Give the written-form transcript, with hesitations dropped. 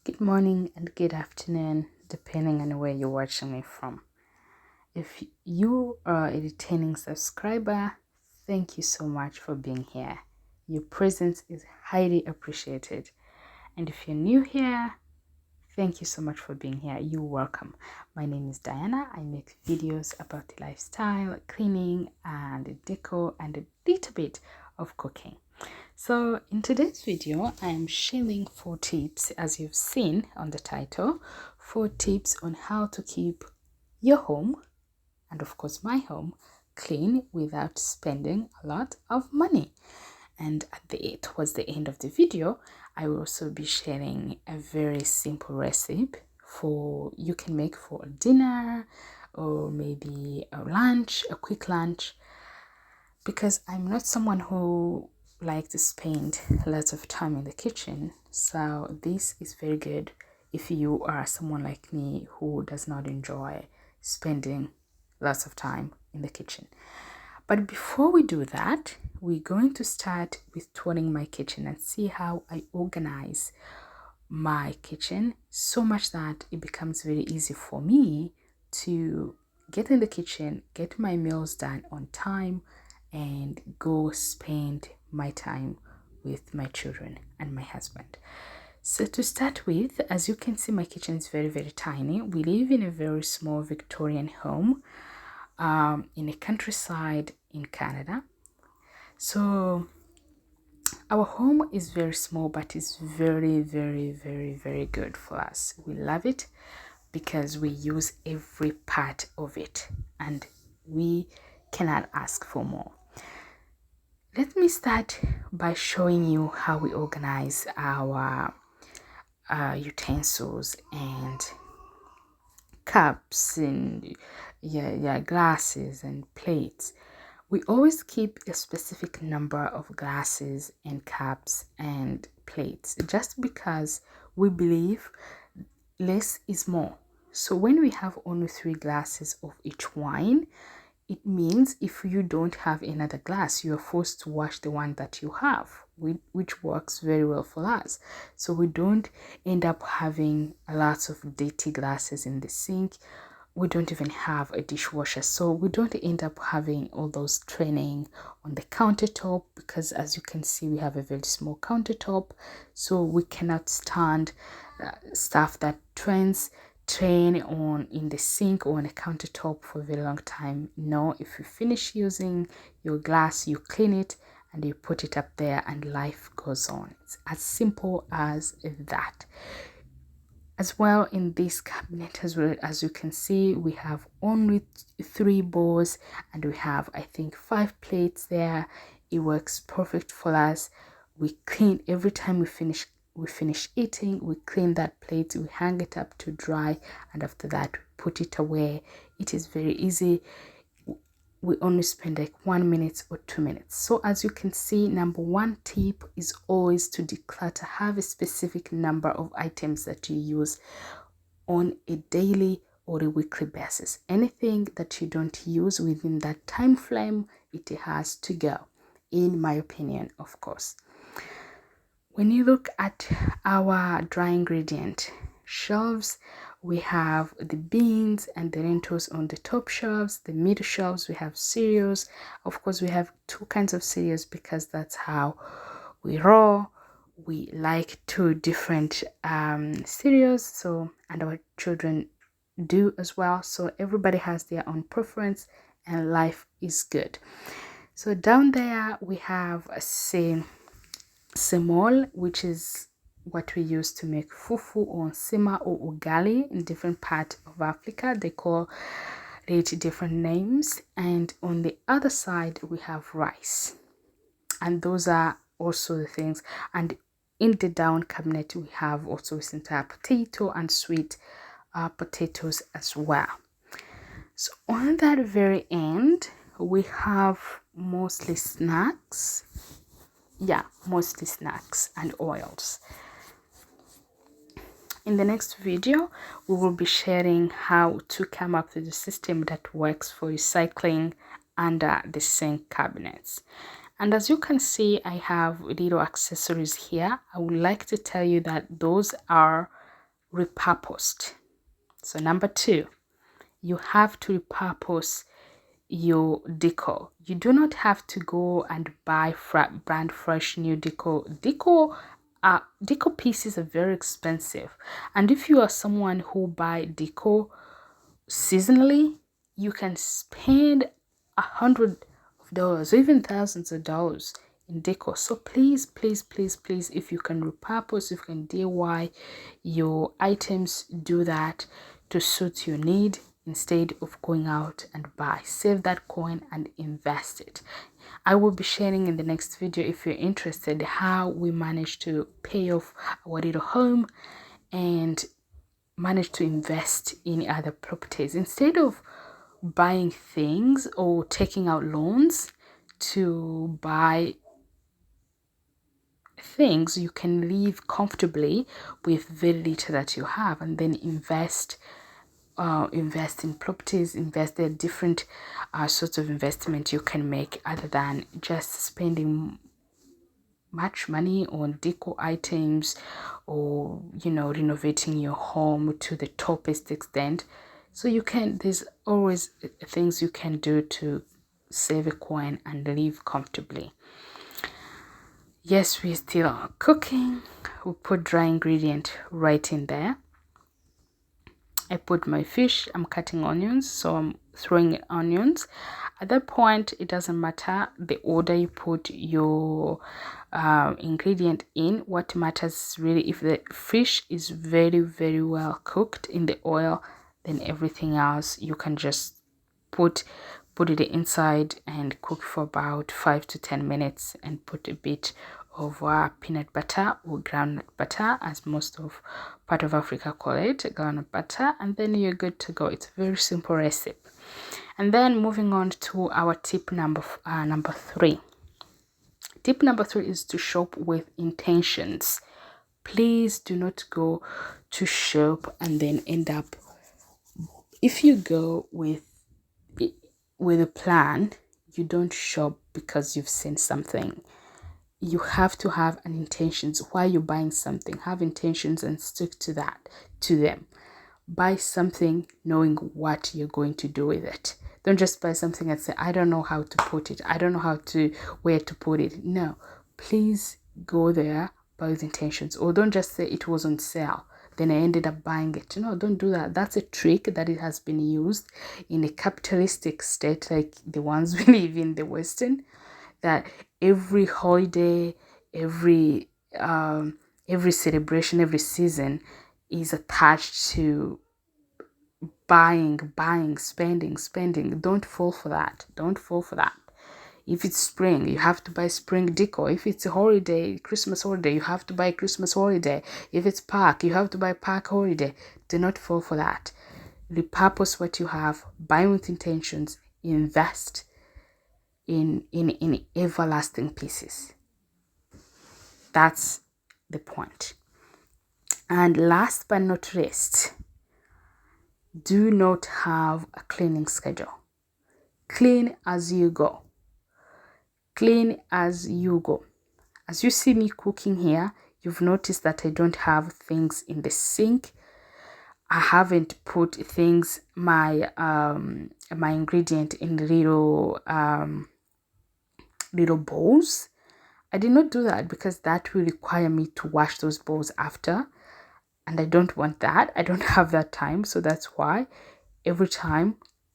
Good morning and good afternoon, depending on where you're watching me from. If you are a returning subscriber, thank you so much for being here. Your presence is highly appreciated. And if you're new here, thank you so much for being here. You're welcome. My name is Diana. I make videos about the lifestyle, cleaning, and decor, and a little bit of cooking. So in today's video, I am sharing 4 tips, as you've seen on the title, 4 tips on how to keep your home, and of course my home, clean without spending a lot of money. And towards the end of the video, I will also be sharing a very simple recipe you can make for a dinner or maybe a lunch, a quick lunch, because I'm not someone who like to spend lots of time in the kitchen. So this is very good if you are someone like me who does not enjoy spending lots of time in the kitchen. But before we do that, we're going to start with touring my kitchen and see how I organize my kitchen so much that it becomes very easy for me to get in the kitchen, get my meals done on time, and go spend my time with my children and my husband. So to start with, as you can see, my kitchen is very, very tiny. We live in a very small Victorian home in a countryside in Canada. So our home is very small, but it's very, very, very, very good for us. We love it because we use every part of it and we cannot ask for more. Let me start by showing you how we organize our utensils and cups and glasses and plates. We always keep a specific number of glasses and cups and plates just because we believe less is more. So when we have only 3 glasses of each wine, it means if you don't have another glass, you are forced to wash the one that you have, which works very well for us. So we don't end up having lots of dirty glasses in the sink. We don't even have a dishwasher, so we don't end up having all those training on the countertop, because as you can see, we have a very small countertop, so we cannot stand stuff that train on in the sink or on a countertop for a very long time. No, if you finish using your glass, you clean it and you put it up there and life goes on. It's as simple as that. As well, in this cabinet, as you can see, we have only 3 bowls and we have, I think, 5 plates there. It works perfect for us. We clean every time we finish eating. We clean that plate, we hang it up to dry, and after that we put it away. It is very easy. We only spend like 1 minute or 2 minutes. So as you can see, number 1 tip is always to declutter. Have a specific number of items that you use on a daily or a weekly basis. Anything that you don't use within that time frame, it has to go, in my opinion, of course. When you look at our dry ingredient shelves, we have the beans and the lentils on the top shelves. The middle shelves, we have cereals. Of course, we have 2 kinds of cereals because that's how we roll. We like 2 different cereals, so, and our children do as well. So everybody has their own preference and life is good. So down there we have a semol, which is what we use to make fufu or sima or ugali. In different parts of Africa, they call it different names. And on the other side, we have rice. And those are also the things. And in the down cabinet, we have also entire potato and sweet potatoes as well. So on that very end, we have mostly snacks. Yeah, mostly snacks and oils. In the next video, we will be sharing how to come up with a system that works for recycling under the sink cabinets. And as you can see, I have little accessories here. I would like to tell you that those are repurposed. So number 2, you have to repurpose your decor. You do not have to go and buy brand fresh new decor. Decor pieces are very expensive, and if you are someone who buy decor seasonally, you can spend $100 or even thousands of dollars in decor. So please, please, please, please, if you can repurpose, if you can DIY your items, do that to suit your need instead of going out and buy. Save that coin and invest it. I will be sharing in the next video, if you're interested, how we managed to pay off our little home and manage to invest in other properties instead of buying things or taking out loans to buy things. You can live comfortably with very little that you have, and then invest in properties. Invest. There are different sorts of investment you can make other than just spending much money on decor items, or renovating your home to the toppest extent. So there's always things you can do to save a coin and live comfortably. Yes, we're still cooking. We put dry ingredient right in there. I put my fish. I'm cutting onions, so I'm throwing in onions. At that point, it doesn't matter the order you put your ingredient in. What matters is really if the fish is very, very well cooked in the oil, then everything else you can just put it inside and cook for about 5 to 10 minutes, and put a bit of peanut butter or groundnut butter, as most of part of Africa call it, groundnut butter, and then you're good to go. It's a very simple recipe. And then moving on to our tip number 3. Tip number 3 is to shop with intentions. Please do not go to shop and then end up, if you go with a plan, you don't shop because you've seen something. You have to have an intentions why you're buying something. Have intentions and stick to them. Buy something knowing what you're going to do with it. Don't just buy something and say, I don't know how to put it. I don't know where to put it. No, please go there, buy with intentions. Or don't just say it was on sale, then I ended up buying it. No, don't do that. That's a trick that it has been used in a capitalistic state like the ones we live in, the Western, that every holiday, every celebration, every season is attached to buying, spending. Don't fall for that. If it's spring, you have to buy spring decor. If it's a holiday, Christmas holiday, you have to buy Christmas holiday. If it's park, you have to buy park holiday. Do not fall for that. Repurpose what you have, buy with intentions, invest in everlasting pieces. That's the point. And last but not least, do not have a cleaning schedule. Clean as you go. As you see me cooking here, you've noticed that I don't have things in the sink. I haven't put my ingredient in little bowls. I did not do that because that will require me to wash those bowls after, and I don't want that. I don't have that time. So that's why every time